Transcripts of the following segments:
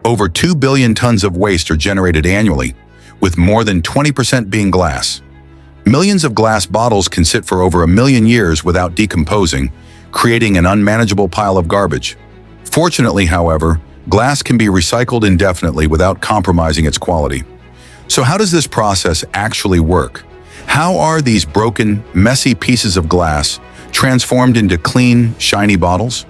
Over 2 billion tons of waste are generated annually, with more than 20% being glass. Millions of glass bottles can sit for over 1 million years without decomposing, creating an unmanageable pile of garbage. Fortunately, however, glass can be recycled indefinitely without compromising its quality. So how does this process actually work? How are these broken, messy pieces of glass transformed into clean, shiny bottles?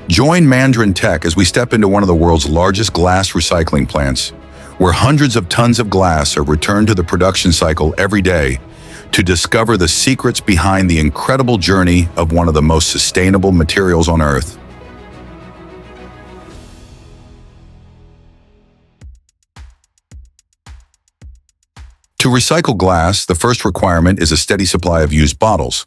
Join Mandarin Tech as we step into one of the world's largest glass recycling plants, where hundreds of tons of glass are returned to the production cycle every day to discover the secrets behind the incredible journey of one of the most sustainable materials on Earth. To recycle glass, the first requirement is a steady supply of used bottles.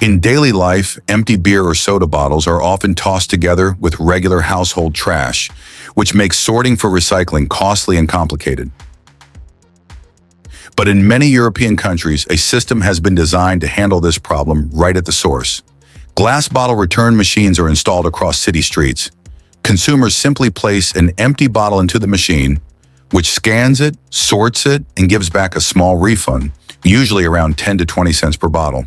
In daily life, empty beer or soda bottles are often tossed together with regular household trash, which makes sorting for recycling costly and complicated. But in many European countries, a system has been designed to handle this problem right at the source. Glass bottle return machines are installed across city streets. Consumers simply place an empty bottle into the machine, which scans it, sorts it, and gives back a small refund, usually around 10 to 20 cents per bottle.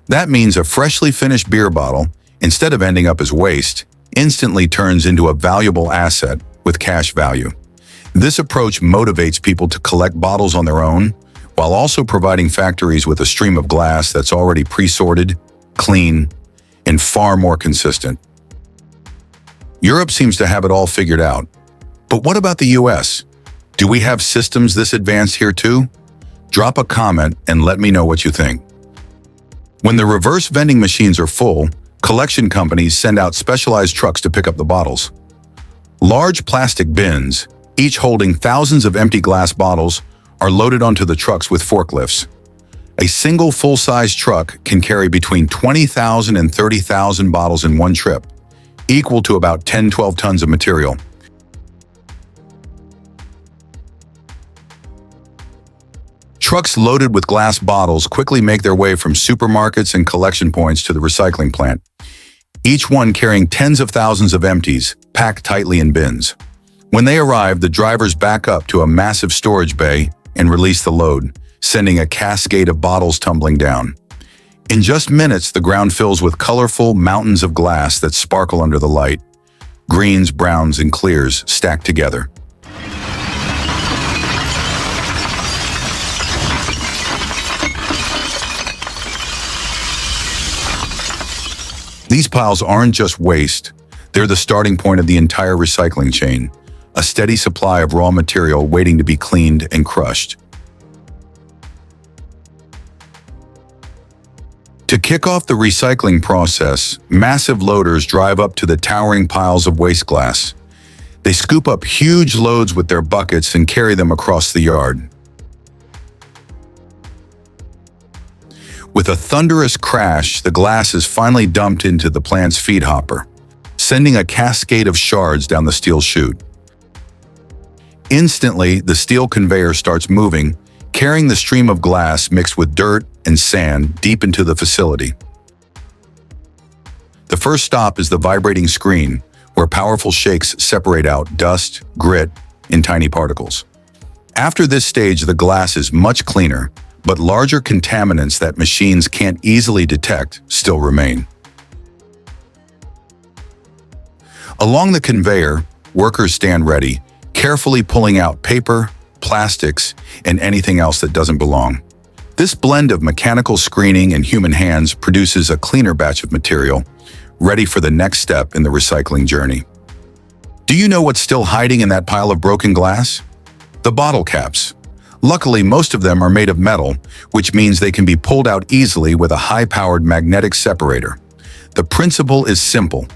That means a freshly finished beer bottle, instead of ending up as waste, instantly turns into a valuable asset with cash value. This approach motivates people to collect bottles on their own, while also providing factories with a stream of glass that's already pre-sorted, clean, and far more consistent. Europe seems to have it all figured out. But what about the US? Do we have systems this advanced here too? Drop a comment and let me know what you think. When the reverse vending machines are full, collection companies send out specialized trucks to pick up the bottles. Large plastic bins, each holding thousands of empty glass bottles, are loaded onto the trucks with forklifts. A single full-size truck can carry between 20,000 and 30,000 bottles in one trip, equal to about 10-12 tons of material. Trucks loaded with glass bottles quickly make their way from supermarkets and collection points to the recycling plant, each one carrying tens of thousands of empties, packed tightly in bins. When they arrive, the drivers back up to a massive storage bay and release the load, sending a cascade of bottles tumbling down. In just minutes, the ground fills with colorful mountains of glass that sparkle under the light. Greens, browns, and clears stacked together. These piles aren't just waste, they're the starting point of the entire recycling chain, a steady supply of raw material waiting to be cleaned and crushed. To kick off the recycling process, massive loaders drive up to the towering piles of waste glass. They scoop up huge loads with their buckets and carry them across the yard. With a thunderous crash, the glass is finally dumped into the plant's feed hopper, sending a cascade of shards down the steel chute. Instantly, the steel conveyor starts moving, carrying the stream of glass mixed with dirt and sand deep into the facility. The first stop is the vibrating screen, where powerful shakes separate out dust, grit, and tiny particles. After this stage, the glass is much cleaner, but larger contaminants that machines can't easily detect still remain. Along the conveyor, workers stand ready, carefully pulling out paper, plastics, and anything else that doesn't belong. This blend of mechanical screening and human hands produces a cleaner batch of material, ready for the next step in the recycling journey. Do you know what's still hiding in that pile of broken glass? The bottle caps. Luckily, most of them are made of metal, which means they can be pulled out easily with a high-powered magnetic separator. The principle is simple.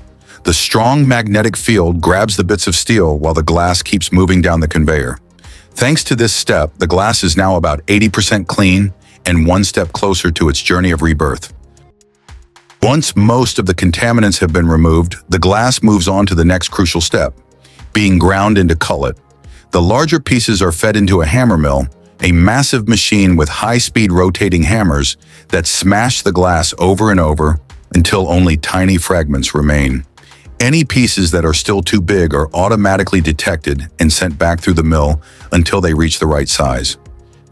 The strong magnetic field grabs the bits of steel while the glass keeps moving down the conveyor. Thanks to this step, the glass is now about 80% clean and one step closer to its journey of rebirth. Once most of the contaminants have been removed, the glass moves on to the next crucial step, being ground into cullet. The larger pieces are fed into a hammer mill, a massive machine with high-speed rotating hammers that smash the glass over and over until only tiny fragments remain. Any pieces that are still too big are automatically detected and sent back through the mill until they reach the right size.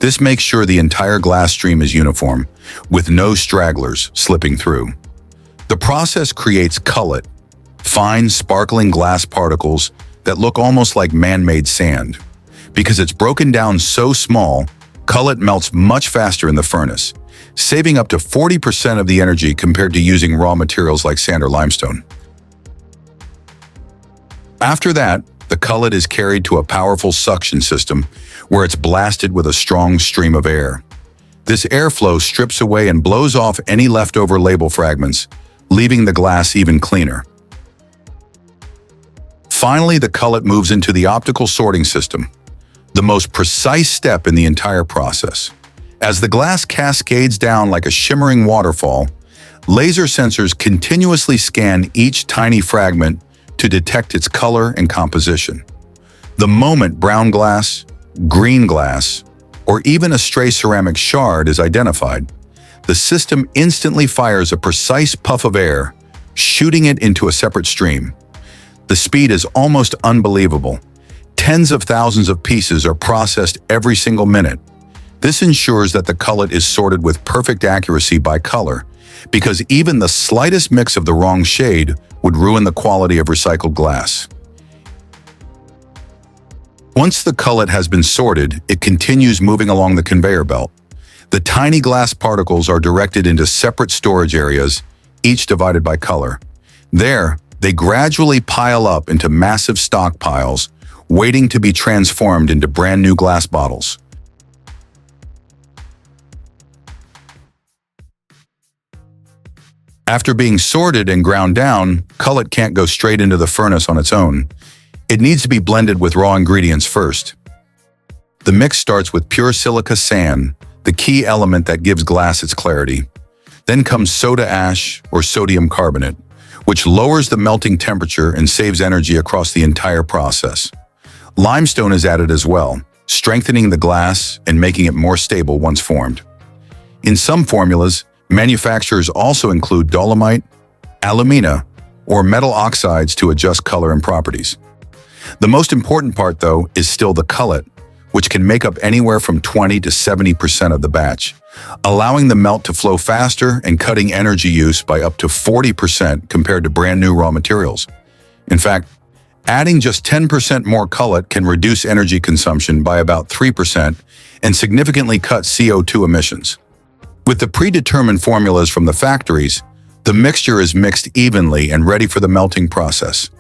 This makes sure the entire glass stream is uniform, with no stragglers slipping through. The process creates cullet, fine, sparkling glass particles that look almost like man-made sand. Because it's broken down so small, cullet melts much faster in the furnace, saving up to 40% of the energy compared to using raw materials like sand or limestone. After that, the cullet is carried to a powerful suction system where it's blasted with a strong stream of air. This airflow strips away and blows off any leftover label fragments, leaving the glass even cleaner. Finally, the cullet moves into the optical sorting system, the most precise step in the entire process. As the glass cascades down like a shimmering waterfall, laser sensors continuously scan each tiny fragment to detect its color and composition. The moment brown glass, green glass, or even a stray ceramic shard is identified, the system instantly fires a precise puff of air, shooting it into a separate stream. The speed is almost unbelievable. Tens of thousands of pieces are processed every single minute. This ensures that the cullet is sorted with perfect accuracy by color, because even the slightest mix of the wrong shade would ruin the quality of recycled glass. Once the cullet has been sorted, it continues moving along the conveyor belt. The tiny glass particles are directed into separate storage areas, each divided by color. There, they gradually pile up into massive stockpiles, waiting to be transformed into brand new glass bottles. After being sorted and ground down, cullet can't go straight into the furnace on its own. It needs to be blended with raw ingredients first. The mix starts with pure silica sand, the key element that gives glass its clarity. Then comes soda ash or sodium carbonate, which lowers the melting temperature and saves energy across the entire process. Limestone is added as well, strengthening the glass and making it more stable once formed. In some formulas, manufacturers also include dolomite, alumina, or metal oxides to adjust color and properties. The most important part, though, is still the cullet, which can make up anywhere from 20 to 70% of the batch, allowing the melt to flow faster and cutting energy use by up to 40% compared to brand new raw materials. In fact, adding just 10% more cullet can reduce energy consumption by about 3% and significantly cut CO2 emissions. With the predetermined formulas from the factories, the mixture is mixed evenly and ready for the melting process.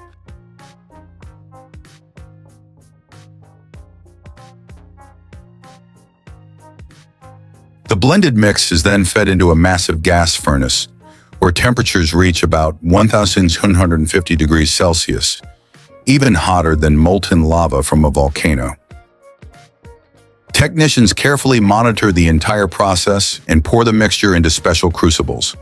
The blended mix is then fed into a massive gas furnace, where temperatures reach about 1,150 degrees Celsius, even hotter than molten lava from a volcano. Technicians carefully monitor the entire process and pour the mixture into special crucibles.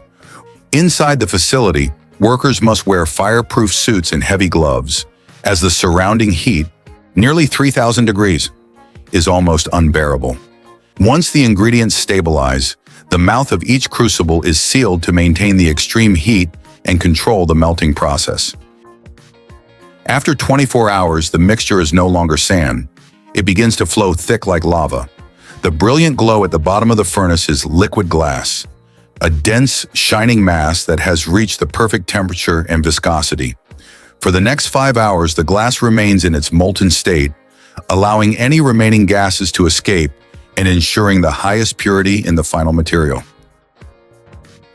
Inside the facility, workers must wear fireproof suits and heavy gloves, as the surrounding heat, nearly 3,000 degrees, is almost unbearable. Once the ingredients stabilize, the mouth of each crucible is sealed to maintain the extreme heat and control the melting process. After 24 hours, the mixture is no longer sand. It begins to flow thick like lava. The brilliant glow at the bottom of the furnace is liquid glass, a dense, shining mass that has reached the perfect temperature and viscosity. For the next 5 hours, the glass remains in its molten state, allowing any remaining gases to escape and ensuring the highest purity in the final material.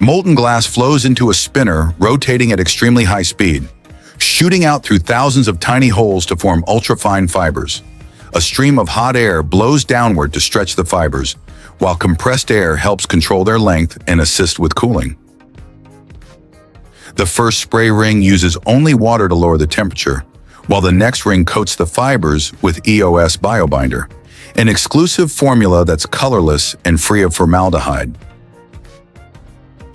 Molten glass flows into a spinner, rotating at extremely high speed, shooting out through thousands of tiny holes to form ultrafine fibers. A stream of hot air blows downward to stretch the fibers, while compressed air helps control their length and assist with cooling. The first spray ring uses only water to lower the temperature, while the next ring coats the fibers with EOS biobinder, an exclusive formula that's colorless and free of formaldehyde.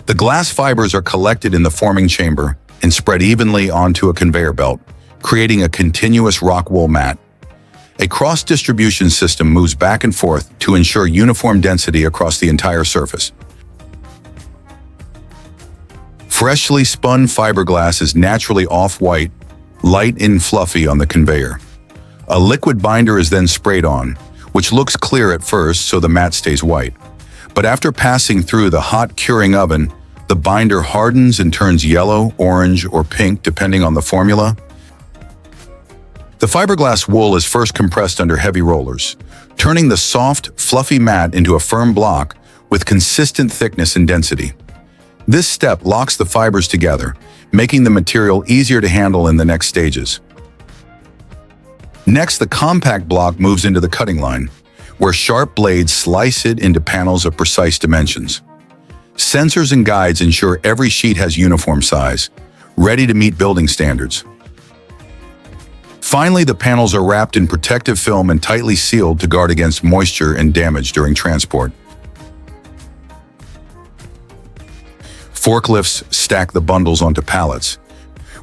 The glass fibers are collected in the forming chamber and spread evenly onto a conveyor belt, creating a continuous rock wool mat. A cross-distribution system moves back and forth to ensure uniform density across the entire surface. Freshly spun fiberglass is naturally off-white, light and fluffy on the conveyor. A liquid binder is then sprayed on, which looks clear at first so the mat stays white. But after passing through the hot curing oven, the binder hardens and turns yellow, orange, or pink depending on the formula. The fiberglass wool is first compressed under heavy rollers, turning the soft, fluffy mat into a firm block with consistent thickness and density. This step locks the fibers together, making the material easier to handle in the next stages. Next, the compact block moves into the cutting line, where sharp blades slice it into panels of precise dimensions. Sensors and guides ensure every sheet has uniform size, ready to meet building standards. Finally, the panels are wrapped in protective film and tightly sealed to guard against moisture and damage during transport. Forklifts stack the bundles onto pallets,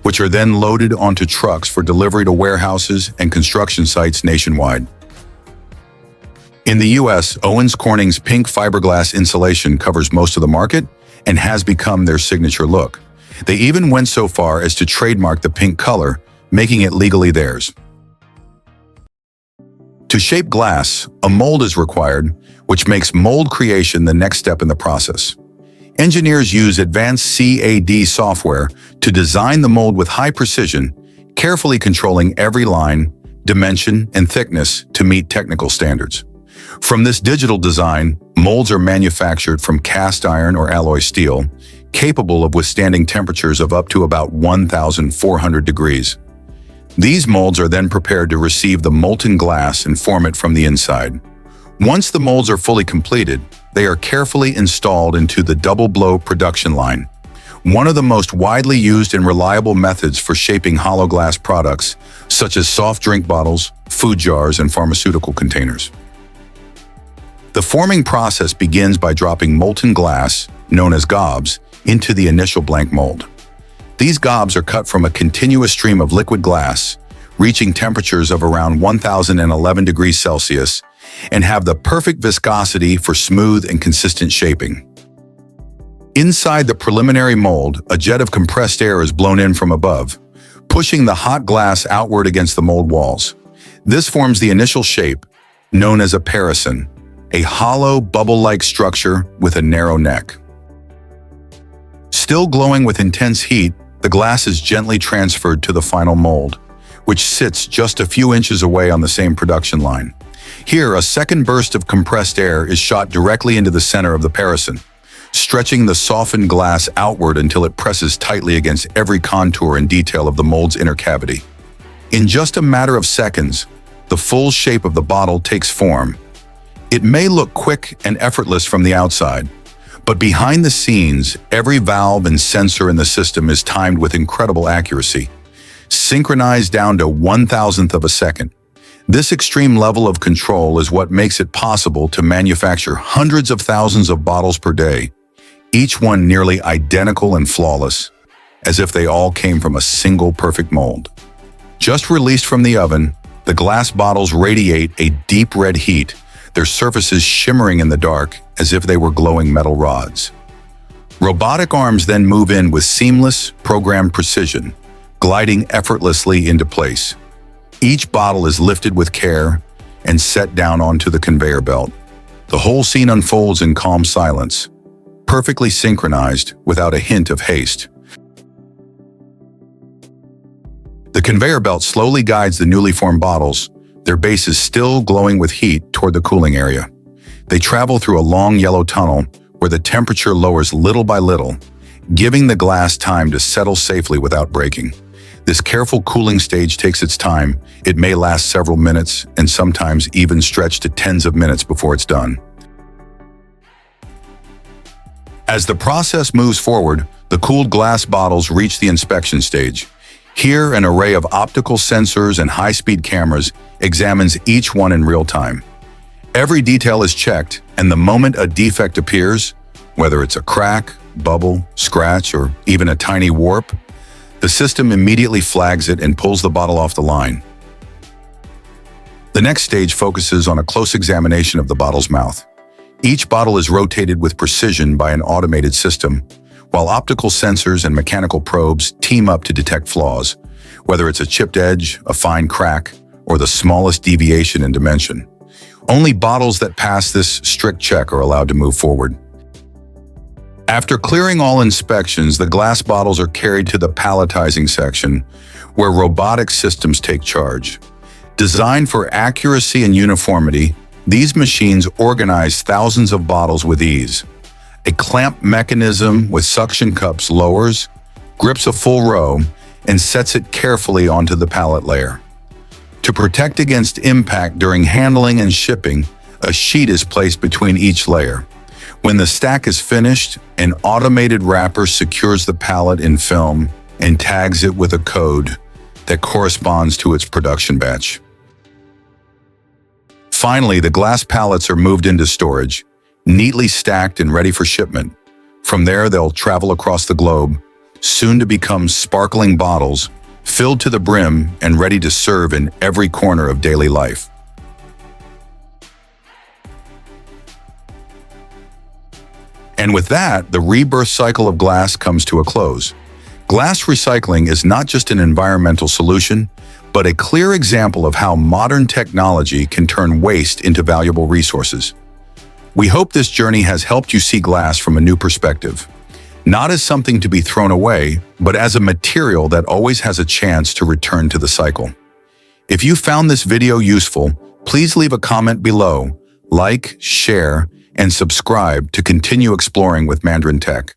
which are then loaded onto trucks for delivery to warehouses and construction sites nationwide. In the US, Owens Corning's pink fiberglass insulation covers most of the market and has become their signature look. They even went so far as to trademark the pink color, making it legally theirs. To shape glass, a mold is required, which makes mold creation the next step in the process. Engineers use advanced CAD software to design the mold with high precision, carefully controlling every line, dimension, and thickness to meet technical standards. From this digital design, molds are manufactured from cast iron or alloy steel, capable of withstanding temperatures of up to about 1,400 degrees. These molds are then prepared to receive the molten glass and form it from the inside. Once the molds are fully completed, they are carefully installed into the double-blow production line, one of the most widely used and reliable methods for shaping hollow glass products, such as soft drink bottles, food jars, and pharmaceutical containers. The forming process begins by dropping molten glass, known as gobs, into the initial blank mold. These gobs are cut from a continuous stream of liquid glass, reaching temperatures of around 1,011 degrees Celsius, and have the perfect viscosity for smooth and consistent shaping. Inside the preliminary mold, a jet of compressed air is blown in from above, pushing the hot glass outward against the mold walls. This forms the initial shape, known as a parison, a hollow, bubble-like structure with a narrow neck. Still glowing with intense heat, the glass is gently transferred to the final mold, which sits just a few inches away on the same production line. Here, a second burst of compressed air is shot directly into the center of the parison, stretching the softened glass outward until it presses tightly against every contour and detail of the mold's inner cavity. In just a matter of seconds, the full shape of the bottle takes form. It may look quick and effortless from the outside, but behind the scenes, every valve and sensor in the system is timed with incredible accuracy, synchronized down to 1,000th of a second. This extreme level of control is what makes it possible to manufacture hundreds of thousands of bottles per day, each one nearly identical and flawless, as if they all came from a single perfect mold. Just released from the oven, the glass bottles radiate a deep red heat, their surfaces shimmering in the dark as if they were glowing metal rods. Robotic arms then move in with seamless, programmed precision, gliding effortlessly into place. Each bottle is lifted with care and set down onto the conveyor belt. The whole scene unfolds in calm silence, perfectly synchronized without a hint of haste. The conveyor belt slowly guides the newly formed bottles, their bases still glowing with heat, toward the cooling area. They travel through a long yellow tunnel where the temperature lowers little by little, giving the glass time to settle safely without breaking. This careful cooling stage takes its time. It may last several minutes and sometimes even stretch to tens of minutes before it's done. As the process moves forward, the cooled glass bottles reach the inspection stage. Here, an array of optical sensors and high-speed cameras examines each one in real time. Every detail is checked, and the moment a defect appears, whether it's a crack, bubble, scratch, or even a tiny warp, the system immediately flags it and pulls the bottle off the line. The next stage focuses on a close examination of the bottle's mouth. Each bottle is rotated with precision by an automated system, while optical sensors and mechanical probes team up to detect flaws, whether it's a chipped edge, a fine crack, or the smallest deviation in dimension. Only bottles that pass this strict check are allowed to move forward. After clearing all inspections, the glass bottles are carried to the palletizing section, where robotic systems take charge. Designed for accuracy and uniformity, these machines organize thousands of bottles with ease. A clamp mechanism with suction cups lowers, grips a full row, and sets it carefully onto the pallet layer. To protect against impact during handling and shipping, a sheet is placed between each layer. When the stack is finished, an automated wrapper secures the pallet in film and tags it with a code that corresponds to its production batch. Finally, the glass pallets are moved into storage, neatly stacked and ready for shipment. From there, they'll travel across the globe, soon to become sparkling bottles, filled to the brim and ready to serve in every corner of daily life. And with that, the rebirth cycle of glass comes to a close. Glass recycling is not just an environmental solution, but a clear example of how modern technology can turn waste into valuable resources. We hope this journey has helped you see glass from a new perspective, not as something to be thrown away, but as a material that always has a chance to return to the cycle. If you found this video useful, please leave a comment below, like, share, and subscribe to continue exploring with Mandarin Tech.